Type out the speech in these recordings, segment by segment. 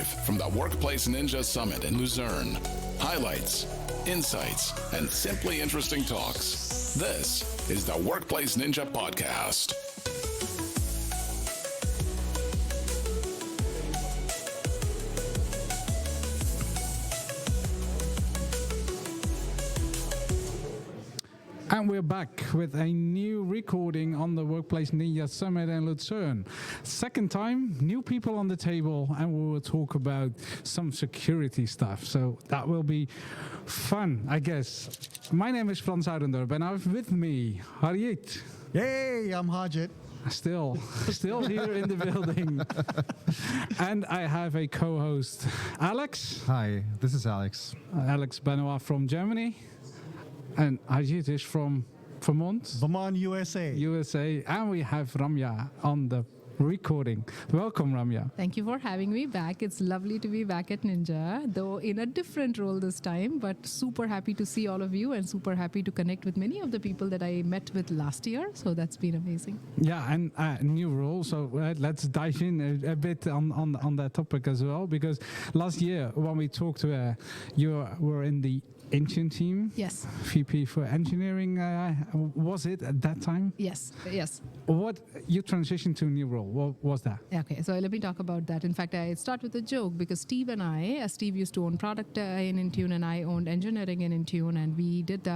live from the Workplace Ninja Summit in Lucerne. Highlights, insights, and simply interesting talks. This is the Workplace Ninja Podcast. And we're back with a new recording on the Workplace Ninja Summit in Lucerne. Second time, new people on the table, and we will talk about some security stuff. So that will be fun, I guess. My name is Frans Oudendorp, and I have with me Harjit. Hey, I'm Harjit. Still here in the building. And I have a co-host, Alex. Hi, this is Alex. Alex Benoit from Germany. And Harjit is from Vermont, USA. And we have Ramya on the recording. Welcome, Ramya. Thank you for having me back. It's lovely to be back at Ninja, though in a different role this time, but super happy to see all of you and super happy to connect with many of the people that I met with last year. So that's been amazing. Yeah, and new role. So let's dive in a bit on that topic as well, because last year when we talked to you were in the Intune team. Yes. VP for engineering, was it at that time? Yes. What you transitioned to a new role? What was that? Okay, so let me talk about that. In fact, I start with a joke because Steve and I, Steve used to own product in Intune and I owned engineering in Intune, and we did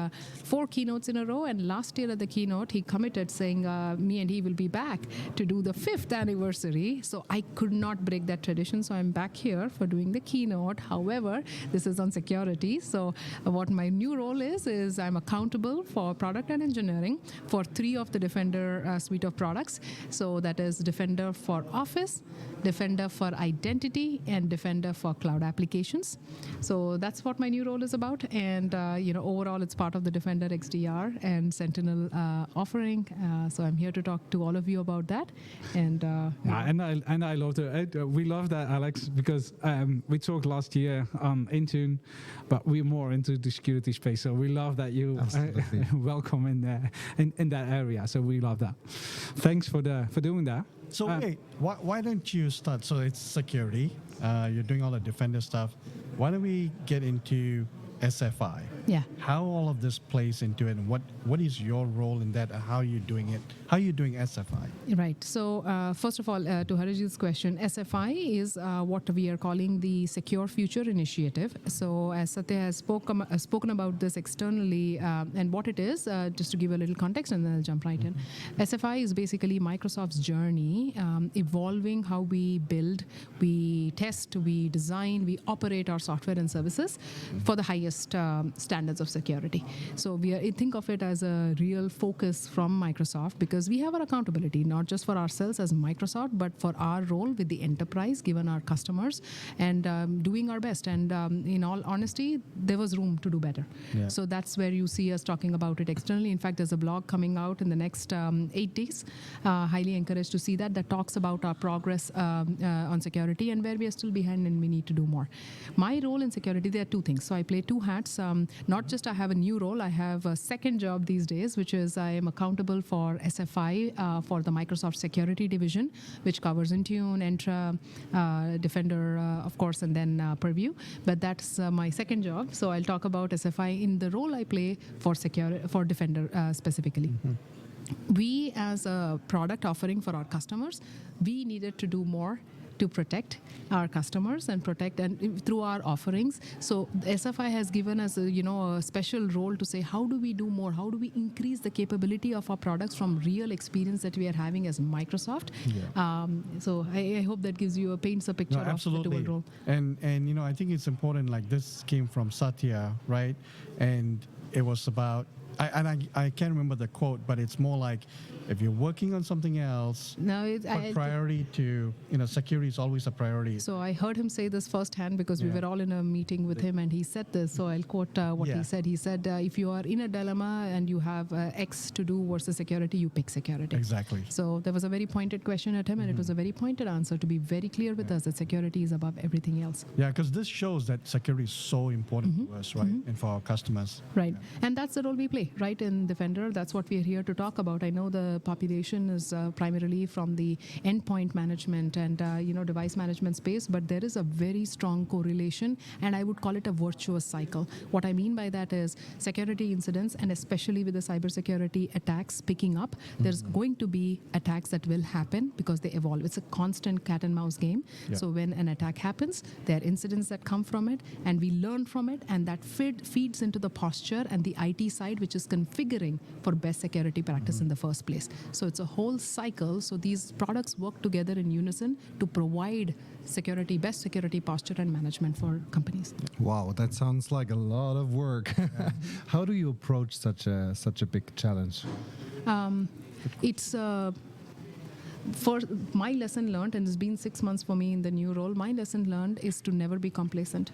4 keynotes in a row. And last year at the keynote, he committed saying me and he will be back to do the 5th anniversary. So I could not break that tradition. So I'm back here for doing the keynote. However, this is on security. So what my new role is I'm accountable for product and engineering for 3 of the Defender suite of products. So that is Defender for Office, Defender for Identity, and Defender for Cloud Applications. So that's what my new role is about. And overall, it's part of the Defender XDR and Sentinel offering. So I'm here to talk to all of you about that. And I love it. We love that, Alex, because we talked last year on Intune, but we're more into the security space. So we love that you welcome in that area. So we love that. Thanks for doing that. So wait, why don't you start? So it's security. You're doing all the Defender stuff. Why don't we get into SFI? Yeah. How all of this plays into it, and what is your role in that, and how are you doing it? How are you doing SFI? Right. So first of all, to Harijit's question, SFI is what we are calling the Secure Future Initiative. So as Satya has spoken about this externally, and what it is, just to give a little context, and then I'll jump right in. SFI is basically Microsoft's journey, evolving how we build, we test, we design, we operate our software and services for the highest standards of security. So we think of it as a real focus from Microsoft, because we have our accountability, not just for ourselves as Microsoft, but for our role with the enterprise, given our customers, and doing our best. And in all honesty, there was room to do better. Yeah. So that's where you see us talking about it externally. In fact, there's a blog coming out in the next 8 days. Highly encouraged to see that talks about our progress on security and where we are still behind and we need to do more. My role in security, there are 2 things. So I play 2 hats. Not just I have a new role, I have a second job these days, which is I am accountable for SFI for the Microsoft Security Division, which covers Intune, Entra, Defender, of course, and then Purview. But that's my second job. So I'll talk about SFI in the role I play for Defender specifically. Mm-hmm. We, as a product offering for our customers, we needed to do more to protect our customers and through our offerings. So SFI has given us a special role to say, how do we do more? How do we increase the capability of our products from real experience that we are having as Microsoft? Yeah. So I hope that paints a picture of the dual role. And I think it's important, like this came from Satya, right? And it was about, I can't remember the quote, but it's more like, if you're working on something else, priority to, security is always a priority. So I heard him say this firsthand because we were all in a meeting with him and he said this. So I'll quote what he said. He said, if you are in a dilemma and you have X to do versus security, you pick security. Exactly. So there was a very pointed question at him and it was a very pointed answer to be very clear with us that security is above everything else. Yeah, because this shows that security is so important to us, right? And for our customers. Right. And that's the role we play. play, right? In Defender, that's what we're here to talk about. I know the population is primarily from the endpoint management and device management space, but there is a very strong correlation, and I would call it a virtuous cycle. What I mean by that is security incidents, and especially with the cybersecurity attacks picking up, there's going to be attacks that will happen because they evolve. It's a constant cat and mouse game. Yeah. So when an attack happens, there are incidents that come from it, and we learn from it, and that feeds into the posture and the IT side, which is configuring for best security practice in the first place. So it's a whole cycle. So these products work together in unison to provide best security posture and management for companies. Wow, that sounds like a lot of work. How do you approach such a big challenge? It's for my lesson learned, and it's been 6 months for me in the new role. My lesson learned is to never be complacent.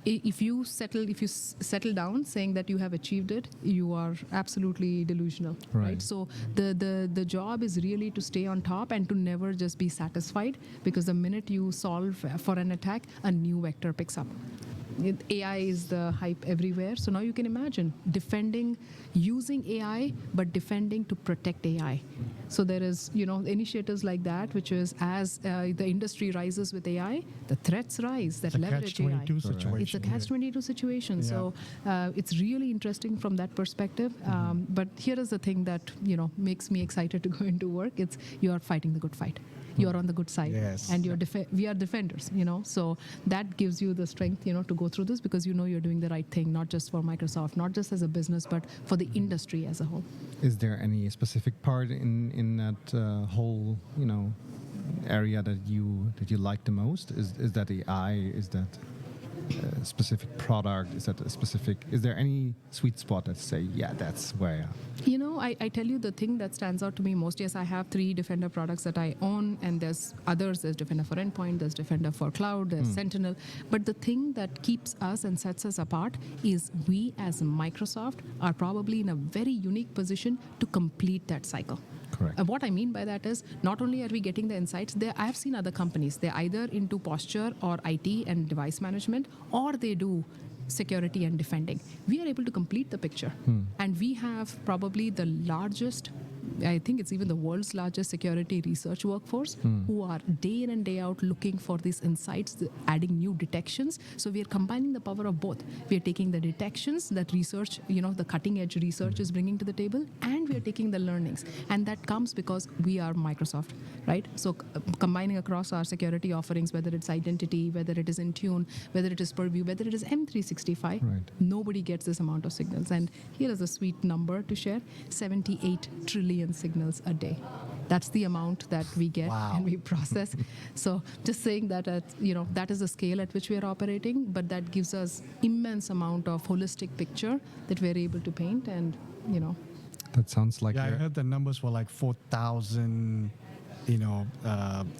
If you settle down saying that you have achieved it, you are absolutely delusional, right? So the job is really to stay on top and to never just be satisfied, because the minute you solve for an attack, a new vector picks up. AI is the hype everywhere. So now you can imagine defending using AI, but defending to protect AI. So there is, initiatives like that, which is as the industry rises with AI, the threats rise that leverage AI. It's a catch-22 situation. Yeah. So it's really interesting from that perspective. But here is the thing that, makes me excited to go into work. It's you are fighting the good fight. You are on the good side, and we are defenders, So that gives you the strength, to go through this, because you're doing the right thing, not just for Microsoft, not just as a business, but for the industry as a whole. Is there any specific part in that whole, area that you like the most? Is that AI? Is that a specific product? Is there any sweet spot that say, yeah, that's where? I tell you the thing that stands out to me most. Yes, I have 3 Defender products that I own, and there's others. There's Defender for Endpoint, there's Defender for Cloud, there's Sentinel. But the thing that keeps us and sets us apart is we as Microsoft are probably in a very unique position to complete that cycle. Correct. What I mean by that is not only are we getting the insights, I have seen other companies, they're either into posture or IT and device management, or they do security and defending. We are able to complete the picture. And we have probably the largest, I think it's even the world's largest security research workforce, who are day in and day out looking for these insights, adding new detections. So we are combining the power of both. We are taking the detections that research, the cutting edge research is bringing to the table, and we are taking the learnings. And that comes because we are Microsoft, right? So combining across our security offerings, whether it's identity, whether it is Intune, whether it is Purview, whether it is M365, nobody gets this amount of signals. And here is a sweet number to share: 78 trillion signals a day. That's the amount that we get and we process. So just saying that, that is the scale at which we are operating, but that gives us immense amount of holistic picture that we're able to paint. And, That sounds like... I heard the numbers were like 4,000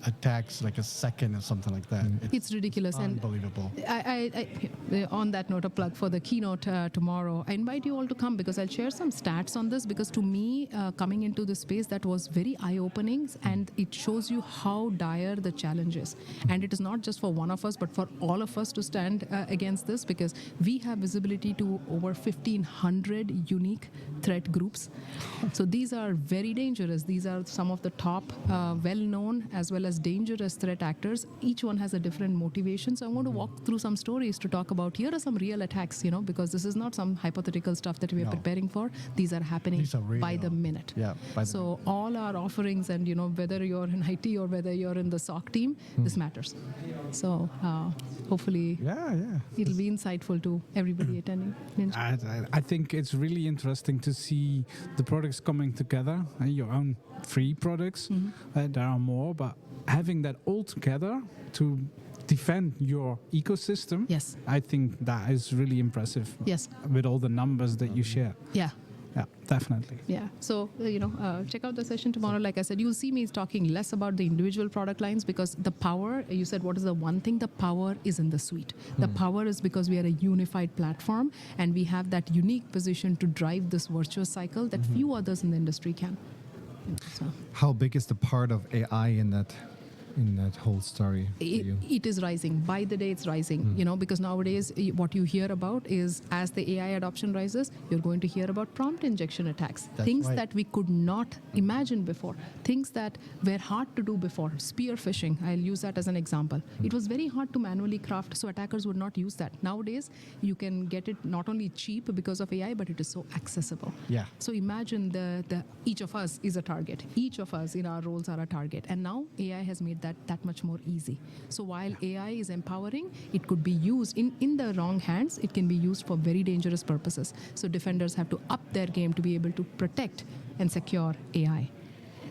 attacks like a second or something like that. It's ridiculous. Unbelievable. And I on that note, a plug for the keynote tomorrow. I invite you all to come, because I'll share some stats on this, because to me, coming into this space, that was very eye-opening, and it shows you how dire the challenge is. And it is not just for one of us, but for all of us to stand against this, because we have visibility to over 1,500 unique threat groups. So these are very dangerous. These are some of the top well-known as well as dangerous threat actors. Each one has a different motivation. So I want to walk through some stories to talk about, here are some real attacks, because this is not some hypothetical stuff that we are preparing for. These are happening by the minute. So all our offerings, and whether you're in IT or whether you're in the SOC team, this matters. So hopefully it'll be insightful to everybody attending. I think it's really interesting to see the products coming together, your own 3 products. There are more, but having that all together to defend your ecosystem, I think that is really impressive. With all the numbers that you share. Yeah, definitely. Yeah. So, check out the session tomorrow. Like I said, you'll see me talking less about the individual product lines, because the power, you said, what is the one thing? The power is in the suite. The power is because we are a unified platform, and we have that unique position to drive this virtuous cycle that few others in the industry can. So. How big is the part of AI in that? in that whole story for you? It is rising. By the day, it's rising, because nowadays what you hear about is as the AI adoption rises, you're going to hear about prompt injection attacks, things right. that we could not imagine before, things that were hard to do before. Spear phishing, I'll use that as an example. It was very hard to manually craft, so attackers would not use that. Nowadays, you can get it not only cheap because of AI, but it is so accessible. Yeah. So imagine the each of us is a target. Each of us in our roles are a target. And now AI has made that much more easy. So while AI is empowering, it could be used in the wrong hands. It can be used for very dangerous purposes. So defenders have to up their game to be able to protect and secure AI.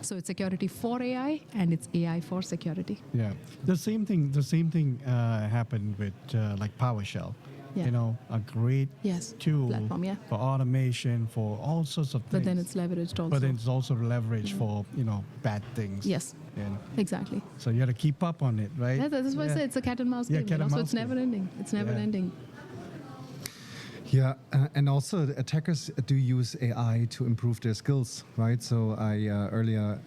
So it's security for AI and it's AI for security. Yeah, the same thing happened with like PowerShell. Yeah. A great Yes, tool platform, yeah. for automation, for all sorts of things. But then it's leveraged also. But then it's also leveraged for bad things. Yes, And exactly. so you got to keep up on it, right? Yeah, that's why I say it's a cat and mouse Yeah, game. cat and So mouse it's never game. ending. It's never Yeah. ending. Yeah, and also the attackers do use AI to improve their skills, right? So I earlier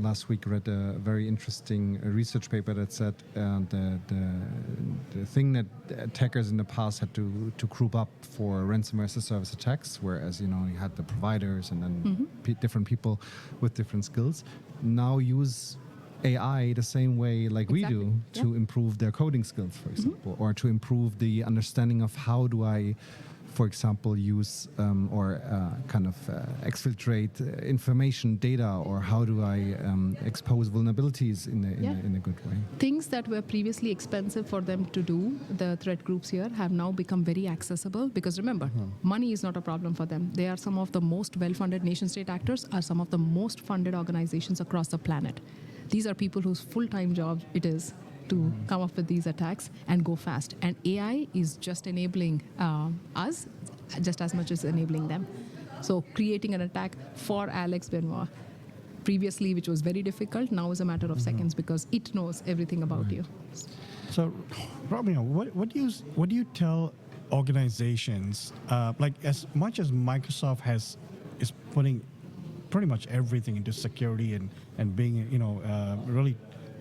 last week read a very interesting research paper that said the thing that attackers in the past had to group up for ransomware as a service attacks, whereas you had the providers and then different people with different skills, now use AI the same way like we do to improve their coding skills, for example, or to improve the understanding of how do I, for example, use or exfiltrate information, data, or how do I expose vulnerabilities in a good way. Things that were previously expensive for them to do, the threat groups here have now become very accessible because remember, money is not a problem for them. They are some of the most well-funded nation-state actors, are some of the most funded organizations across the planet. These are people whose full-time job it is to come up with these attacks and go fast. And AI is just enabling us just as much as enabling them. So creating an attack for Alex Benoit previously, which was very difficult, now is a matter of seconds because it knows everything about you. So, Ramya, what do you tell organizations like as much as Microsoft is putting pretty much everything into security and being really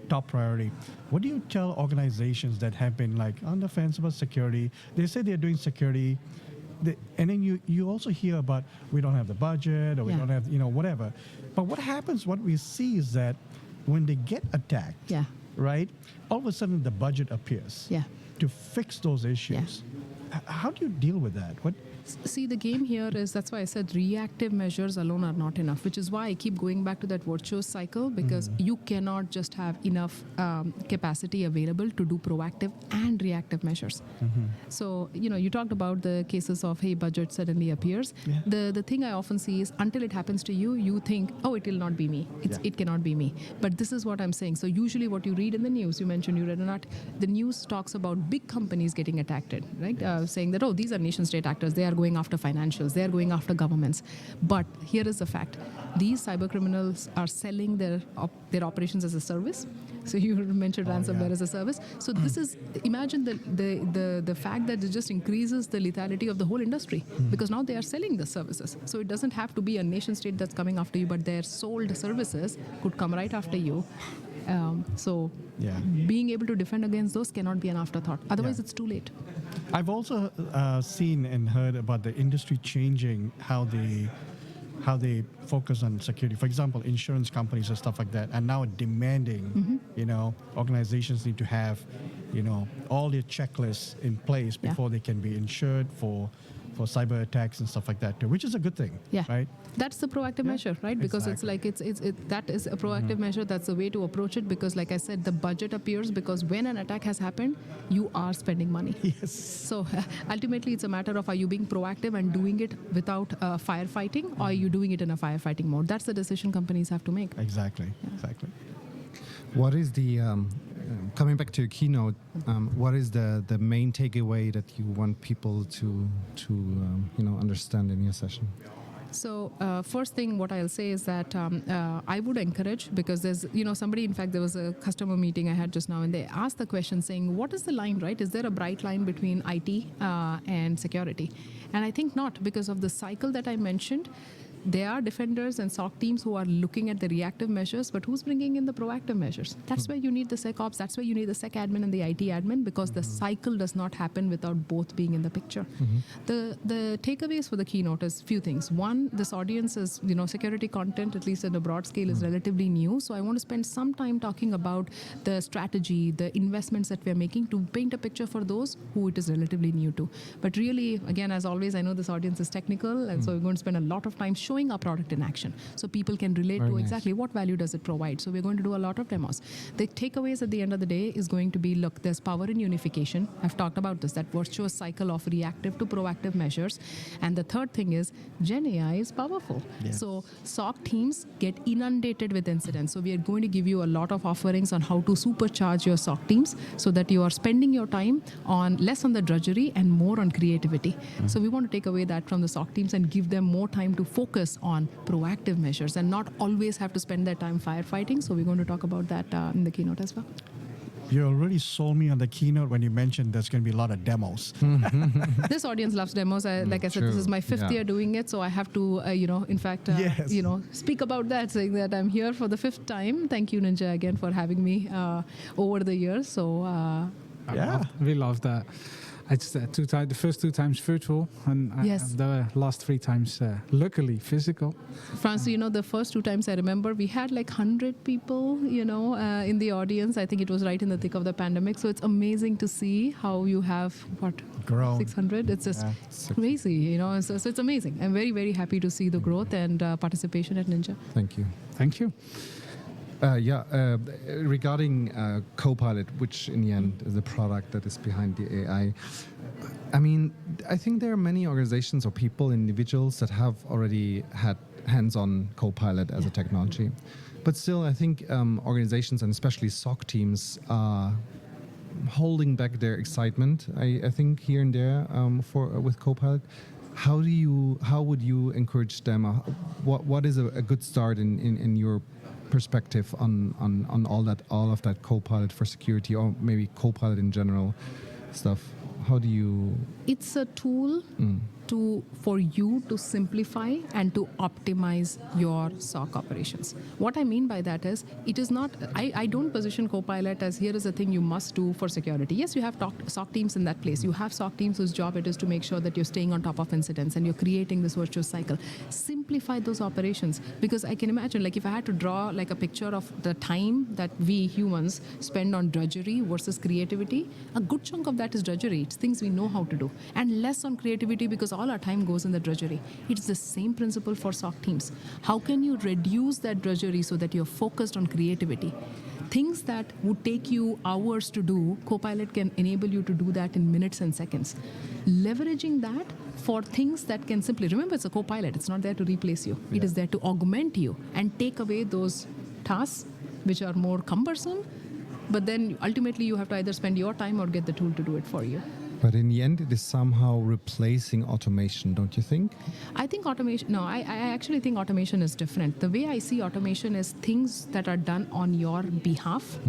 top priority. What do you tell organizations that have been like on the fence about security? They say they're doing security, and then you also hear about we don't have the budget or we don't have whatever. But what happens? What we see is that when they get attacked, right? All of a sudden the budget appears to fix those issues. How do you deal with that? See, the game here is, that's why I said reactive measures alone are not enough, which is why I keep going back to that virtuous cycle because you cannot just have enough capacity available to do proactive and reactive measures. So, you talked about the cases of, hey, budget suddenly appears. The thing I often see is until it happens to you, you think, oh, it will not be me. It cannot be me. But this is what I'm saying. So usually what you read in the news, you mentioned you read an article, the news talks about big companies getting attacked, right? Saying that, oh, these are nation state actors. They are going after financials. They are going after governments. But here is the fact. These cyber criminals are selling their operations as a service. So you mentioned ransomware as a service. So this is, imagine the fact that it just increases the lethality of the whole industry because now they are selling the services. So it doesn't have to be a nation state that's coming after you, but their sold services could come right after you. Being able to defend against those cannot be an afterthought. Otherwise, it's too late. I've also seen and heard about the industry changing how they focus on security. For example, insurance companies and stuff like that are now demanding, organizations need to have, all their checklists in place before they can be insured for cyber attacks and stuff like that too, which is a good thing, right? That's the proactive measure, right? Because it's like that is a proactive measure. That's the way to approach it. Because, like I said, the budget appears because when an attack has happened, you are spending money. Yes. So ultimately, it's a matter of are you being proactive and doing it without firefighting, or are you doing it in a firefighting mode? That's the decision companies have to make. Exactly. What is the coming back to your keynote? What is the main takeaway that you want people to understand in your session? So first thing what I'll say is that I would encourage, because there's, somebody, in fact, there was a customer meeting I had just now and they asked the question saying, what is the line, right? Is there a bright line between IT and security? And I think not, because of the cycle that I mentioned. there are defenders and SOC teams who are looking at the reactive measures, but who's bringing in the proactive measures? That's where you need the SecOps, that's where you need the Sec admin and the IT admin, because the cycle does not happen without both being in the picture. The takeaways for the keynote is few things. One, this audience is, security content, at least at a broad scale, is relatively new. So I want to spend some time talking about the strategy, the investments that we're making to paint a picture for those who it is relatively new to. But really, again, as always, I know this audience is technical, and so we're going to spend a lot of time showing our product in action so people can relate to exactly what value does it provide. So we're going to do a lot of demos. The takeaways at the end of the day is going to be, look, there's power in unification. I've talked about this, that virtuous cycle of reactive to proactive measures. And the third thing is Gen AI is powerful. So SOC teams get inundated with incidents. So we are going to give you a lot of offerings on how to supercharge your SOC teams so that you are spending your time on less on the drudgery and more on creativity. So we want to take away that from the SOC teams and give them more time to focus on proactive measures and not always have to spend their time firefighting. So we're going to talk about that in the keynote as well. You already sold me on the keynote when you mentioned there's going to be a lot of demos. This audience loves demos. Like I said, this is my fifth year doing it, so I have to, in fact, speak about that, saying that I'm here for the fifth time. Thank you, Ninja, again for having me over the years. So we love that. It's the first 2 times virtual, and the last 3 times, luckily, physical. Frans, the first 2 times I remember, we had like 100 people, in the audience. I think it was right in the thick of the pandemic. So it's amazing to see how you have, grown. 600? It's just crazy, So it's amazing. I'm very, very happy to see the growth and participation at Ninja. Thank you. Thank you. Regarding Copilot, which in the end is the product that is behind the AI, I mean, I think there are many organizations or people, individuals that have already had hands-on Copilot as a technology. But still, I think organizations and especially SOC teams are holding back their excitement, I think, here and there with Copilot. How would you encourage them? What is a good start in your perspective on all of that Copilot for security, or maybe Copilot in general stuff? How do you? It's a tool for you to simplify and to optimize your SOC operations. What I mean by that is, it is not, I don't position Copilot as here is a thing you must do for security. Yes, you have SOC teams in that place. You have SOC teams whose job it is to make sure that you're staying on top of incidents and you're creating this virtuous cycle. Simplify those operations, because I can imagine, like if I had to draw like a picture of the time that we humans spend on drudgery versus creativity, a good chunk of that is drudgery. It's things we know how to do, and less on creativity because all our time goes in the drudgery. It's the same principle for SOC teams. How can you reduce that drudgery so that you're focused on creativity? Things that would take you hours to do, Copilot can enable you to do that in minutes and seconds. Leveraging that for things that can simply, remember it's a Copilot, it's not there to replace you. It is there to augment you and take away those tasks which are more cumbersome, but then ultimately you have to either spend your time or get the tool to do it for you. But in the end, it is somehow replacing automation, don't you think? I think automation, no, I actually think automation is different. The way I see automation is things that are done on your behalf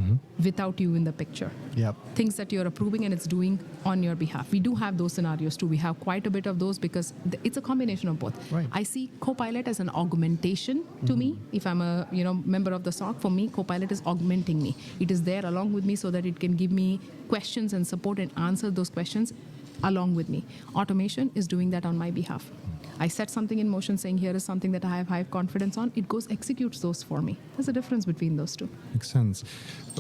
without you in the picture. Yep. Things that you're approving and it's doing on your behalf. We do have those scenarios too. We have quite a bit of those because it's a combination of both. Right. I see Copilot as an augmentation to me. If I'm a member of the SOC, for me, Copilot is augmenting me. It is there along with me so that it can give me questions and support and answer those questions along with me. Automation is doing that on my behalf. I set something in motion saying here is something that I have high confidence on. It goes executes those for me. There's a difference between those two. Makes sense.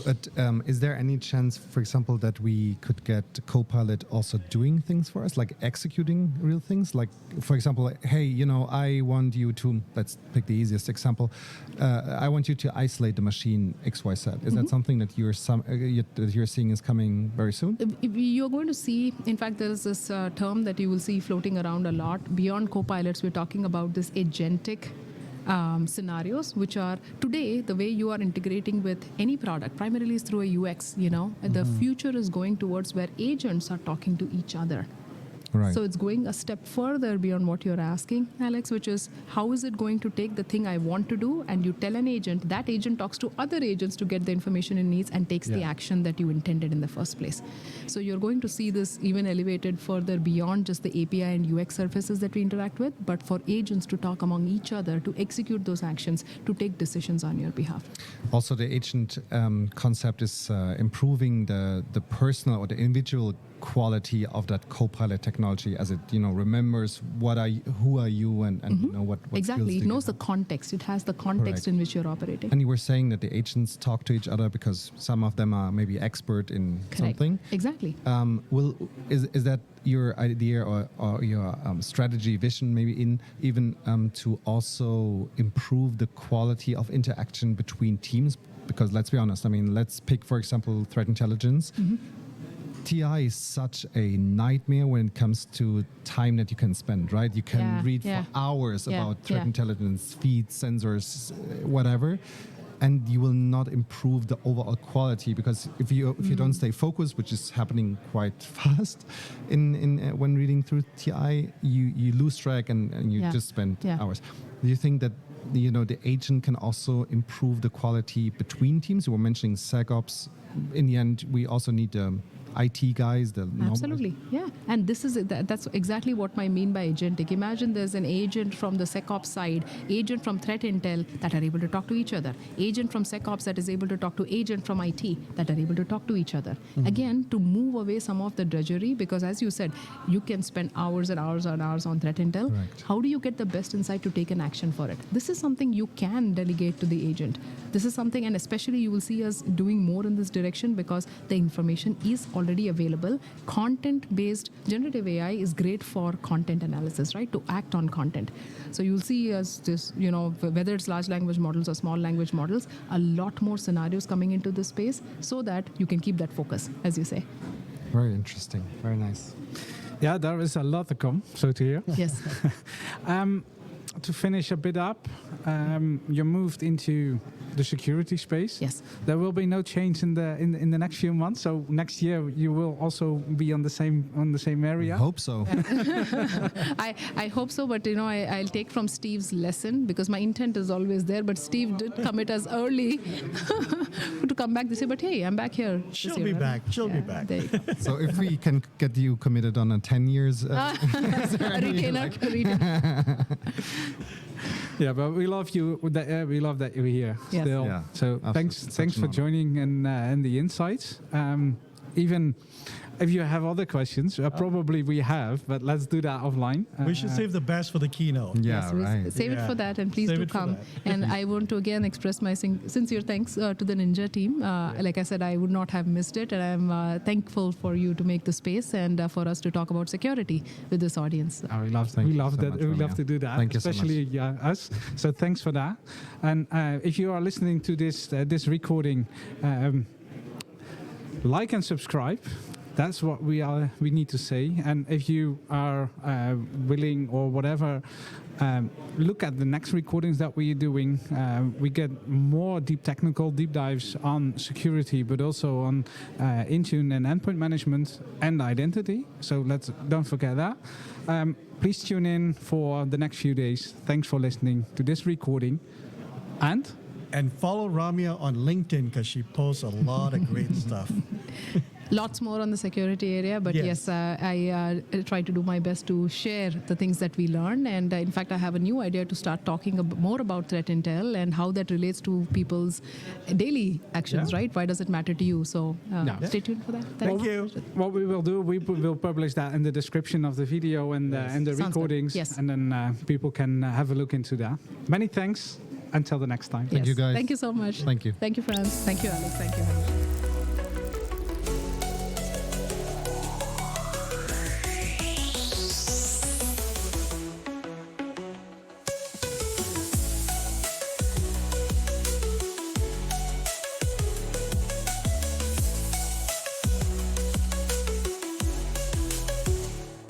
But is there any chance, for example, that we could get Copilot also doing things for us, like executing real things? Like, for example, hey, I want you to, let's pick the easiest example. I want you to isolate the machine XYZ. Is that something that you're seeing is coming very soon? You're going to see, in fact, there is this term that you will see floating around a lot. Beyond Copilots, we're talking about this agentic scenarios, which are today the way you are integrating with any product, primarily is through a UX. The future is going towards where agents are talking to each other. Right. So it's going a step further beyond what you're asking, Alex, which is how is it going to take the thing I want to do, and you tell an agent, that agent talks to other agents to get the information it needs and takes the action that you intended in the first place. So you're going to see this even elevated further beyond just the API and UX surfaces that we interact with, but for agents to talk among each other, to execute those actions, to take decisions on your behalf. Also, the agent concept is improving the personal or the individual quality of that co-pilot technology, as it remembers who are you and what Exactly. skills It do you knows the have. context. It has the context Correct. in which you're operating. And you were saying that the agents talk to each other because some of them are maybe expert in Correct. something. Exactly. Is that your idea or your strategy vision maybe even to also improve the quality of interaction between teams? Because let's be honest, let's pick, for example, threat intelligence. TI is such a nightmare when it comes to time that you can spend, right? You can read for hours about threat intelligence, feeds, sensors, whatever, and you will not improve the overall quality, because if you don't stay focused, which is happening quite fast in when reading through TI, you lose track and you just spend hours. Do you think that the agent can also improve the quality between teams? You were mentioning SecOps. In the end, we also need IT guys. Absolutely, yeah. And that's exactly what I mean by agentic. Imagine there's an agent from the SecOps side, agent from threat intel that are able to talk to each other, agent from SecOps that is able to talk to agent from IT that are able to talk to each other. Again, to move away some of the drudgery, because as you said, you can spend hours and hours and hours on threat intel. Correct. How do you get the best insight to take an action for it? This is something you can delegate to the agent. This is something, and especially you will see us doing more in this direction because the information is already available. Content-based generative AI is great for content analysis, right? To act on content. So you'll see us this, whether it's large language models or small language models, a lot more scenarios coming into this space so that you can keep that focus, as you say. Very interesting. Very nice. Yeah, there is a lot to come, so to hear. Yes. To finish a bit up, you moved into the security space. Yes. There will be no change in the next few months. So next year you will also be on the same area. I hope so. I hope so, but I'll take from Steve's lesson, because my intent is always there. But Steve did commit us early to come back this year. But hey, I'm back here. She'll this year, be right? back. She'll be back. There you go. So if we can get you committed on a 10 years, A retainer. Yeah, but we love you. We love that you're here Yes. still. Yeah, So thanks absolutely. Such for an honor. joining and the insights. Even if you have other questions, probably we have, but let's do that offline. We should save the best for the keynote. yeah, Yes, we'll right. save it for that, and please Save do it for come. that. And I want to again express my sincere thanks to the Ninja team. Like I said, I would not have missed it, and I'm thankful for you to make the space and for us to talk about security with this audience. We love Thank you that. so much, We love Ramya. to do that, Thank you so much. especially us. So thanks for that. And if you are listening to this recording, like and subscribe. That's what we need to say. And if you are willing or whatever, look at the next recordings that we are doing. We get more deep dives on security, but also on Intune and endpoint management and identity. So don't forget that. Please tune in for the next few days. Thanks for listening to this recording. And follow Ramya on LinkedIn, because she posts a lot of great stuff. Lots more on the security area, but yes, I try to do my best to share the things that we learn. And in fact, I have a new idea to start talking more about threat intel and how that relates to people's daily actions, right? Why does it matter to you? So stay tuned for that. Thank you. What we will do, we will publish that in the description of the video and the Sounds good. recordings, Yes. and then people can have a look into that. Many thanks. Until the next time. Thank you, guys. Thank you so much. Thank you. Thank you, Frans. Thank you, Alex. Thank you.